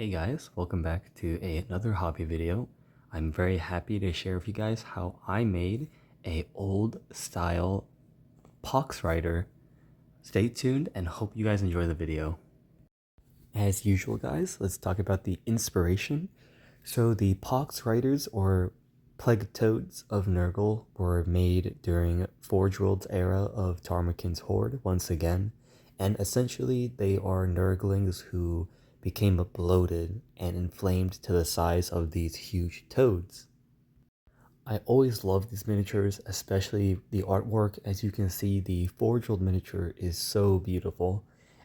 Hey guys, welcome back to another hobby video. I'm very happy to share with you guys how I made a old style Poxrider. Stay tuned and hope you guys enjoy the video. As usual guys, let's talk about the inspiration. So the Poxriders or Plague Toads of Nurgle were made during Forge World's era of Tarmakin's Horde once again, and essentially they are Nurglings who became bloated and inflamed to the size of these huge toads. I always love these miniatures, especially the artwork. As you can see, the Forge World miniature is so beautiful,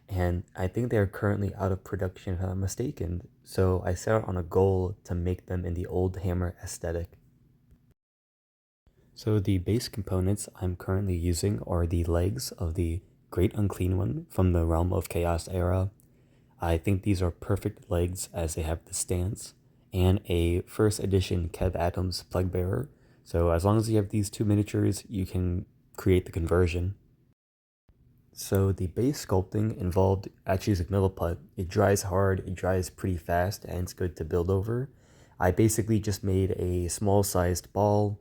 and I think they are currently out of production if I'm not mistaken, so I set out on a goal to make them in the Oldhammer aesthetic. So the base components I'm currently using are the legs of the Great Unclean One from the Realm of Chaos era. I think these are perfect legs as they have the stance, and a first edition Kev Adams Plague Bearer. So as long as you have these two miniatures, you can create the conversion. So the base sculpting involved actually using milliput. It dries hard, it dries pretty fast, and it's good to build over. I basically just made a small sized ball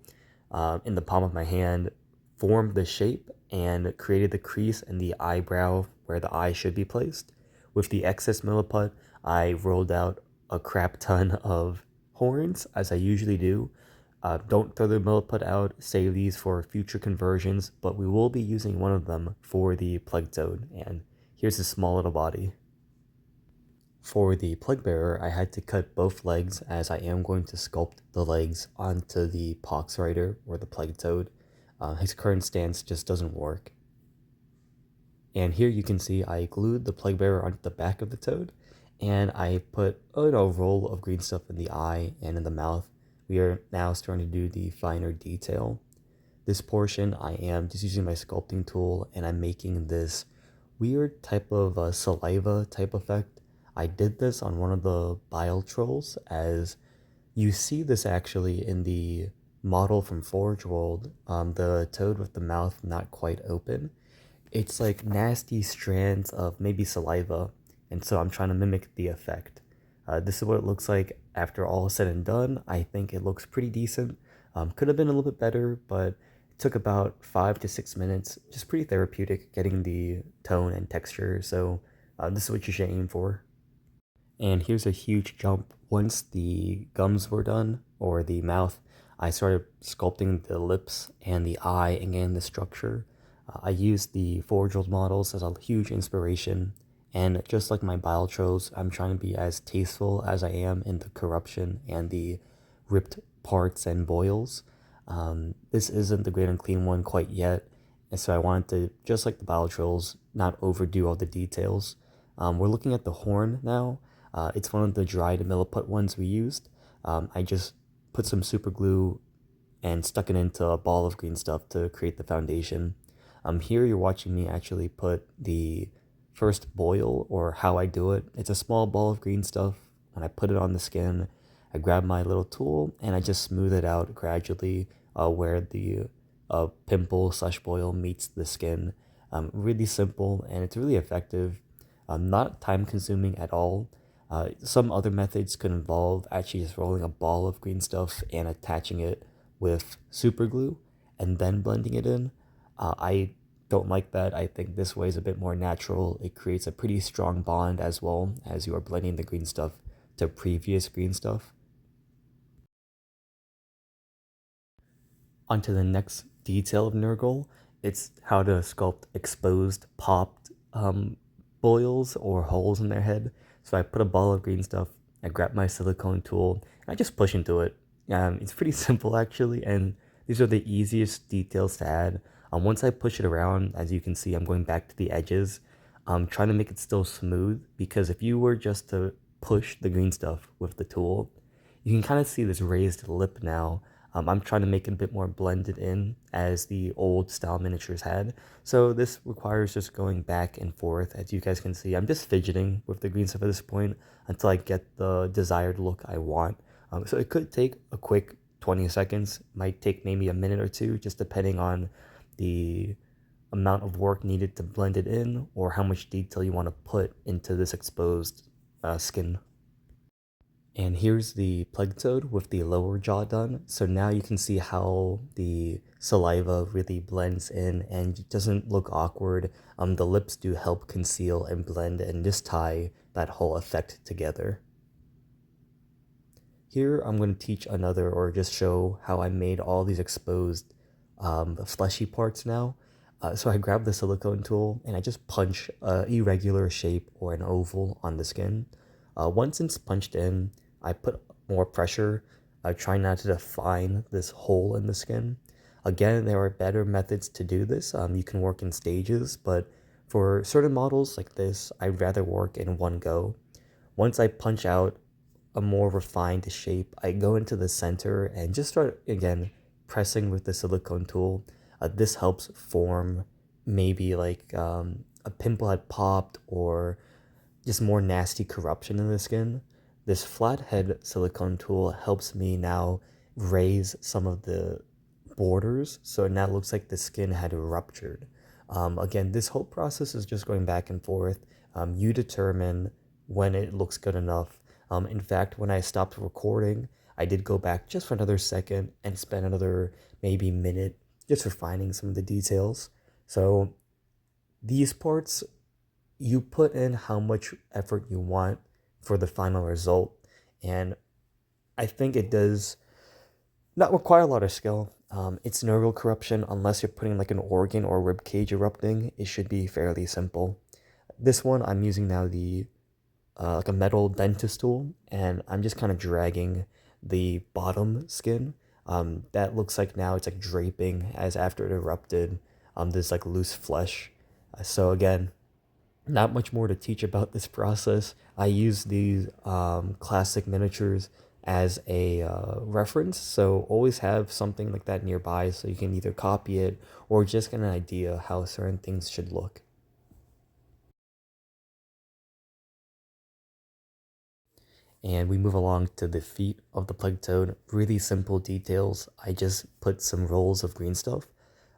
in the palm of my hand, formed the shape, and created the crease and the eyebrow where the eye should be placed. With the excess milliput, I rolled out a crap ton of horns, as I usually do. Don't throw the milliput out, save these for future conversions, but we will be using one of them for the Plague Toad, and here's a small little body. For the Plague Bearer, I had to cut both legs as I am going to sculpt the legs onto the Poxrider or the Plague Toad. His current stance just doesn't work. And here you can see I glued the Plague Bearer onto the back of the toad, and I put a roll of green stuff in the eye and in the mouth. We are now starting to do the finer detail. This portion I am just using my sculpting tool, and I'm making this weird type of saliva type effect. I did this on one of the bile trolls, as you see this actually in the model from Forge World, the toad with the mouth not quite open. It's like nasty strands of maybe saliva, and so I'm trying to mimic the effect. This is what it looks like after all is said and done. I think it looks pretty decent. Could have been a little bit better, but it took about 5 to 6 minutes. Just pretty therapeutic getting the tone and texture, so this is what you should aim for. And here's a huge jump. Once the gums were done, or the mouth, I started sculpting the lips and the eye and the structure. I used the Forge World models as a huge inspiration, and just like my bile trolls, I'm trying to be as tasteful as I am in the corruption and the ripped parts and boils. This isn't the Great Unclean One quite yet, and so I wanted to, just like the bile trolls, not overdo all the details. We're looking at the horn now. It's one of the dried milliput ones we used. I just put some super glue and stuck it into a ball of green stuff to create the foundation. Here you're watching me actually put the first boil, or how I do it. It's a small ball of green stuff. When I put it on the skin, I grab my little tool and I just smooth it out gradually where the pimple slash boil meets the skin. Really simple, and it's really effective. Not time consuming at all. Some other methods could involve actually just rolling a ball of green stuff and attaching it with super glue and then blending it in. I don't like that. I think this way is a bit more natural. It creates a pretty strong bond as well as you are blending the green stuff to previous green stuff. Onto the next detail of Nurgle. It's how to sculpt exposed, popped boils or holes in their head. So I put a ball of green stuff, I grab my silicone tool, and I just push into it. It's pretty simple actually, and these are the easiest details to add. Once I push it around, as you can see, I'm going back to the edges. I'm trying to make it still smooth, because if you were just to push the green stuff with the tool, you can kind of see this raised lip now. I'm trying to make it a bit more blended in as the old style miniatures had. So this requires just going back and forth. As you guys can see, I'm just fidgeting with the green stuff at this point until I get the desired look I want. So it could take a quick 20 seconds, might take maybe a minute or two, just depending on the amount of work needed to blend it in or how much detail you want to put into this exposed skin. And here's the plague toad with the lower jaw done. So now you can see how the saliva really blends in and doesn't look awkward. The lips do help conceal and blend and just tie that whole effect together. Here I'm going to teach another, or just show how I made all these exposed fleshy parts now. So I grabbed the silicone tool and I just punch a irregular shape or an oval on the skin. Once it's punched in, I put more pressure, trying not to define this hole in the skin. Again, there are better methods to do this. You can work in stages, but for certain models like this, I'd rather work in one go. Once I punch out a more refined shape, I go into the center and just start again pressing with the silicone tool. This helps form maybe like a pimple had popped or just more nasty corruption in the skin. This flathead silicone tool helps me now raise some of the borders, so it now looks like the skin had ruptured. Again, this whole process is just going back and forth. You determine when it looks good enough. In fact, when I stopped recording, I did go back just for another second and spend another maybe minute just refining some of the details. So these parts, you put in how much effort you want for the final result. And I think it does not require a lot of skill. It's Nurgle corruption. Unless you're putting like an organ or rib cage erupting, it should be fairly simple. This one I'm using now the like a metal dentist tool, and I'm just kind of dragging the bottom skin. That looks like now it's like draping as after it erupted. There's like loose flesh. So again, not much more to teach about this process. I use these classic miniatures as a reference, so always have something like that nearby so you can either copy it or just get an idea how certain things should look. And we move along to the feet of the plague toad. Really simple details. I just put some rolls of green stuff.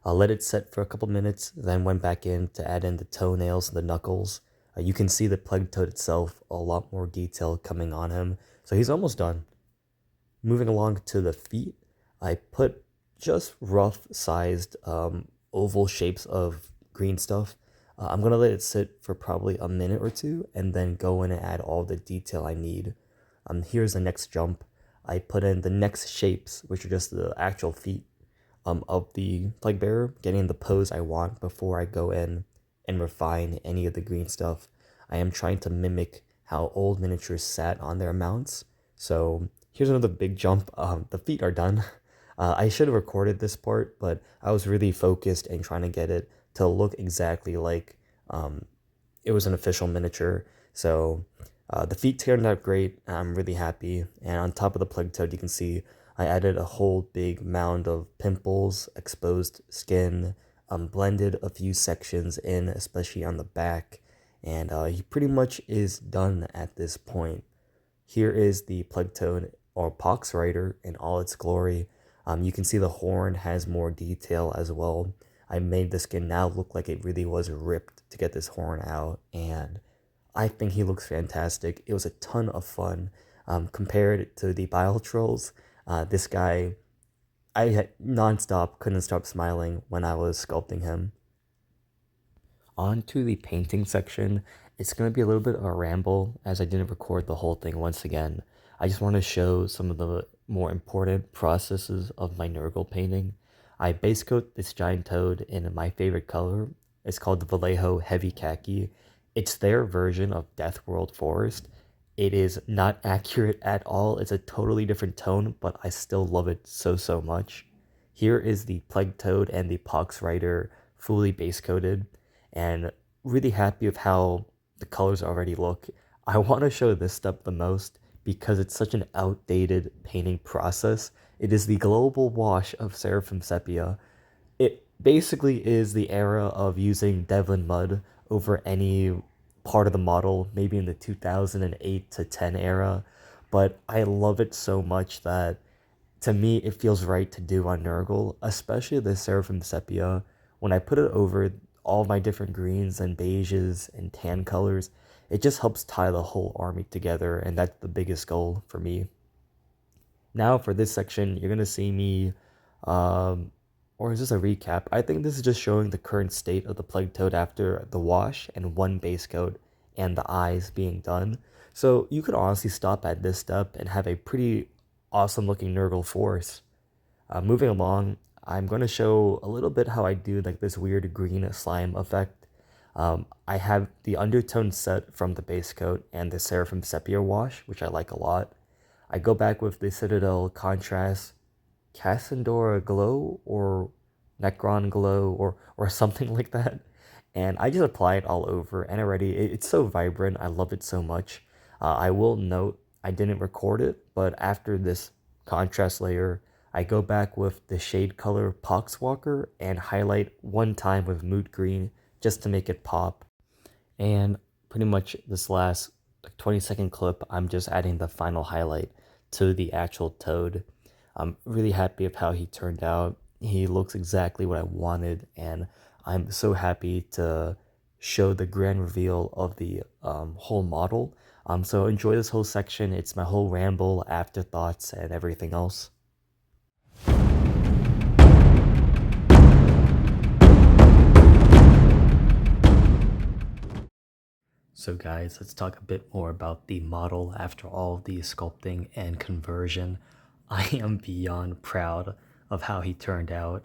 I let it set for a couple minutes, then went back in to add in the toenails and the knuckles. You can see the plague toad itself, a lot more detail coming on him. So he's almost done. Moving along to the feet, I put just rough sized oval shapes of green stuff. I'm gonna let it sit for probably a minute or two and then go in and add all the detail I need. Here's the next jump. I put in the next shapes, which are just the actual feet of the plague bearer, getting the pose I want before I go in and refine any of the green stuff. I am trying to mimic how old miniatures sat on their mounts. So here's another big jump. The feet are done. I should have recorded this part, but I was really focused in trying to get it to look exactly like it was an official miniature. So the feet turned out great. I'm really happy. And on top of the plague toad, you can see I added a whole big mound of pimples, exposed skin, blended a few sections in, especially on the back. And he pretty much is done at this point. Here is the plague toad, or Poxrider, in all its glory. You can see the horn has more detail as well. I made the skin now look like it really was ripped to get this horn out, and I think he looks fantastic. It was a ton of fun. Compared to the Bile Trolls, this guy, I had nonstop, couldn't stop smiling when I was sculpting him. On to the painting section. It's going to be a little bit of a ramble as I didn't record the whole thing once again. I just want to show some of the more important processes of my Nurgle painting. I base coat this giant toad in my favorite color. It's called the Vallejo Heavy Khaki. It's their version of Death World Forest. It is not accurate at all. It's a totally different tone, but I still love it so, so much. Here is the Plague Toad and the Poxrider fully base coated, and really happy with how the colors already look. I want to show this step the most because it's such an outdated painting process. It is the global wash of Seraphim Sepia. It basically is the era of using Devlin mud over any part of the model, maybe in the 2008 to 10 era, but I love it so much that to me it feels right to do on Nurgle, especially the Seraphim Sepia. When I put it over all my different greens and beiges and tan colors, it just helps tie the whole army together, and that's the biggest goal for me. Now for this section, you're gonna see me, or is this a recap? I think this is just showing the current state of the Plague Toad after the wash and one base coat and the eyes being done. So you could honestly stop at this step and have a pretty awesome looking Nurgle force. Moving along, I'm going to show a little bit how I do like this weird green slime effect. I have the undertone set from the base coat and the Seraphim Sepia wash, which I like a lot. I go back with the Citadel Contrast Cassandora Glow or Necron Glow or something like that. And I just apply it all over, and already it's so vibrant. I love it so much. I will note I didn't record it, but after this contrast layer, I go back with the shade color Poxwalker and highlight one time with Mood Green just to make it pop. And pretty much this last like 20-second clip, I'm just adding the final highlight to the actual Toad. I'm really happy of how he turned out. He looks exactly what I wanted, and I'm so happy to show the grand reveal of the whole model. So enjoy this whole section. It's my whole ramble, afterthoughts, and everything else. So guys, let's talk a bit more about the model after all of the sculpting and conversion. I am beyond proud of how he turned out.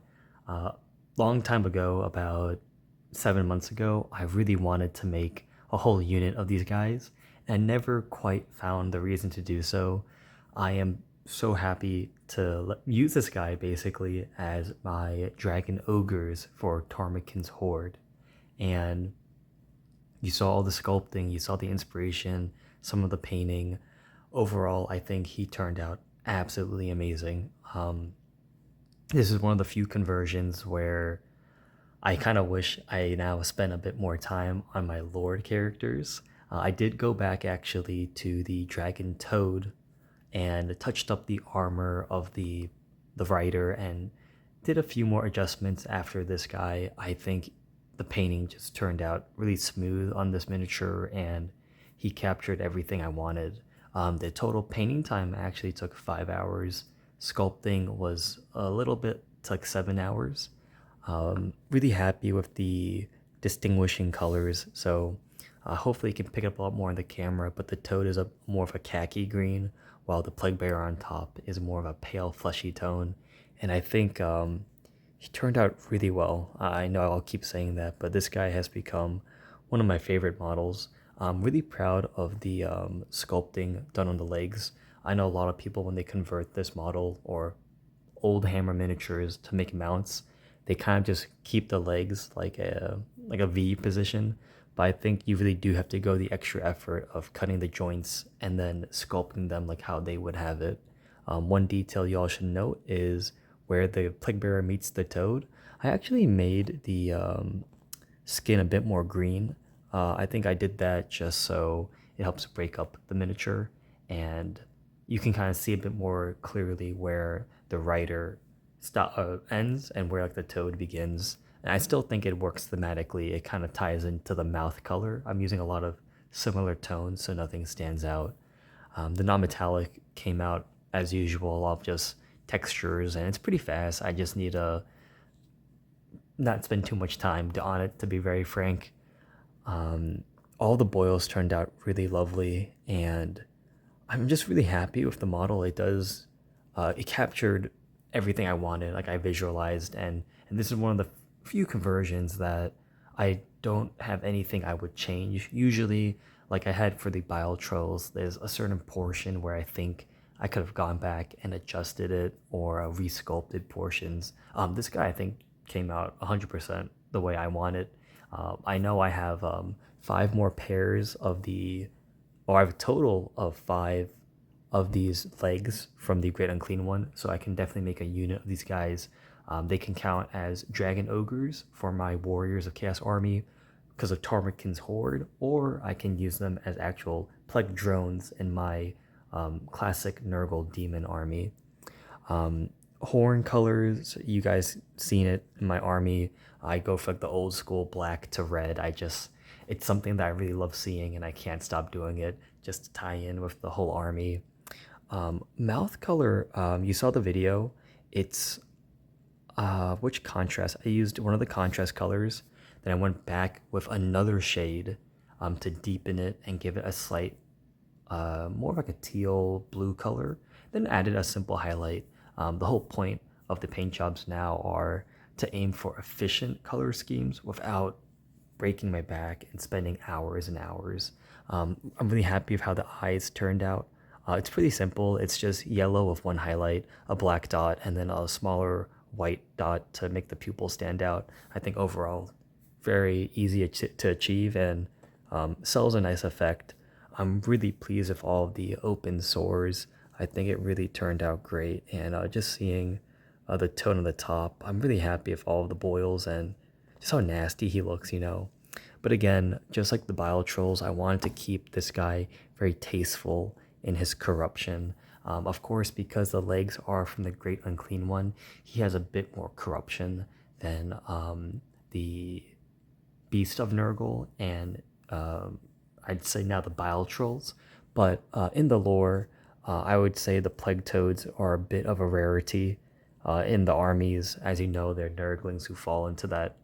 Long time ago, about 7 months ago, I really wanted to make a whole unit of these guys, and I never quite found the reason to do so. I am so happy to use this guy basically as my dragon ogres for Tarmakin's Horde. And you saw all the sculpting, you saw the inspiration, some of the painting. Overall, I think he turned out absolutely amazing. This is one of the few conversions where I kind of wish I now spent a bit more time on my Lord characters. I did go back actually to the Dragon Toad and touched up the armor of the rider and did a few more adjustments after this guy. I think the painting just turned out really smooth on this miniature, and he captured everything I wanted. The total painting time actually took 5 hours. Sculpting was a little bit, took 7 hours. Really happy with the distinguishing colors, so hopefully you can pick up a lot more on the camera, but the Toad is more of a khaki green, while the Plague Bearer on top is more of a pale fleshy tone. And I think he turned out really well. I know I'll keep saying that, but this guy has become one of my favorite models. I'm really proud of the sculpting done on the legs. I know a lot of people, when they convert this model or Oldhammer miniatures to make mounts, they kind of just keep the legs like a V position. But I think you really do have to go the extra effort of cutting the joints and then sculpting them like how they would have it. One detail y'all should note is where the Plague Bearer meets the Toad. I actually made the skin a bit more green. I think I did that just so it helps break up the miniature, and you can kind of see a bit more clearly where the rider ends and where like the Toad begins. And I still think it works thematically. It kind of ties into the mouth color. I'm using a lot of similar tones so nothing stands out. The non-metallic came out as usual of just textures, and it's pretty fast. I just need to not spend too much time on it, to be very frank. All the boils turned out really lovely, and I'm just really happy with the model. It does, it captured everything I wanted, like I visualized, and this is one of the few conversions that I don't have anything I would change. Usually, like I had for the Bile Trolls, there's a certain portion where I think I could have gone back and adjusted it or resculpted portions. This guy I think came out 100% the way I wanted. I know I have 5 more pairs of or I have a total of 5 of these legs from the Great Unclean One, so I can definitely make a unit of these guys. They can count as Dragon Ogres for my Warriors of Chaos army because of Tarmakin's Horde, or I can use them as actual Plague Drones in my classic Nurgle Demon army. Horn colors, you guys seen it in my army. I go for like the old school black to red. it's something that I really love seeing, and I can't stop doing it just to tie in with the whole army. Mouth color, you saw the video. It's which contrast? I used one of the contrast colors. Then I went back with another shade to deepen it and give it a slight, more of like a teal blue color. Then added a simple highlight. The whole point of the paint jobs now are to aim for efficient color schemes without breaking my back and spending hours and hours. I'm really happy with how the eyes turned out. It's pretty simple. It's just yellow with one highlight, a black dot, and then a smaller white dot to make the pupil stand out. I think overall, very easy to achieve and sells a nice effect. I'm really pleased with all of the open sores. I think it really turned out great. And just seeing the tone of the top, I'm really happy with all of the boils and just how nasty he looks. But again, just like the bile trolls, I wanted to keep this guy very tasteful in his corruption. Of course, because the legs are from the Great Unclean One, he has a bit more corruption than the Beast of Nurgle and I'd say now the bile trolls. But in the lore, I would say the plague toads are a bit of a rarity in the armies. As you know, they're nurglings who fall into that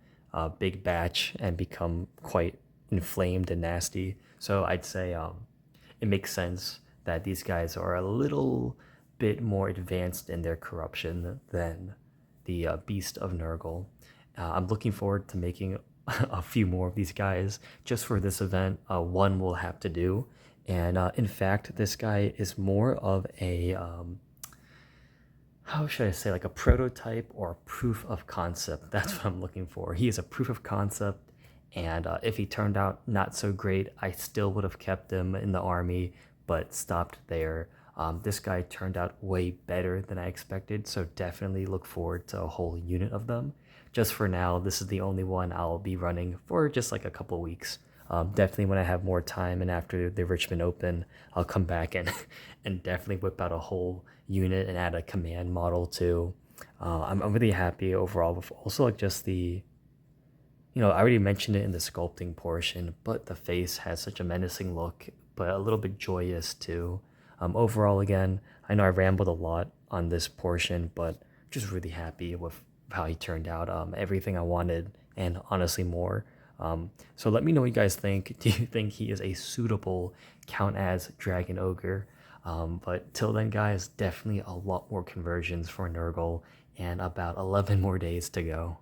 big batch and become quite inflamed and nasty. So I'd say it makes sense that these guys are a little bit more advanced in their corruption than the Beast of Nurgle. I'm looking forward to making a few more of these guys just for this event. One will have to do. And in fact, this guy is more of a, how should I say, like a prototype or a proof of concept. That's what I'm looking for. He is a proof of concept. And if he turned out not so great, I still would have kept him in the army, but stopped there. This guy turned out way better than I expected, so definitely look forward to a whole unit of them. Just for now, this is the only one I'll be running for just like a couple weeks. Definitely when I have more time and after the Richmond Open, I'll come back and and definitely whip out a whole unit and add a command model too. I'm really happy overall with also like just the, I already mentioned it in the sculpting portion, but the face has such a menacing look, but a little bit joyous too. Overall, again, I know I rambled a lot on this portion, but just really happy with how he turned out. Everything I wanted, and honestly more. So let me know what you guys think. Do you think he is a suitable count as Dragon Ogre? But till then, guys, definitely a lot more conversions for Nurgle and about 11 more days to go.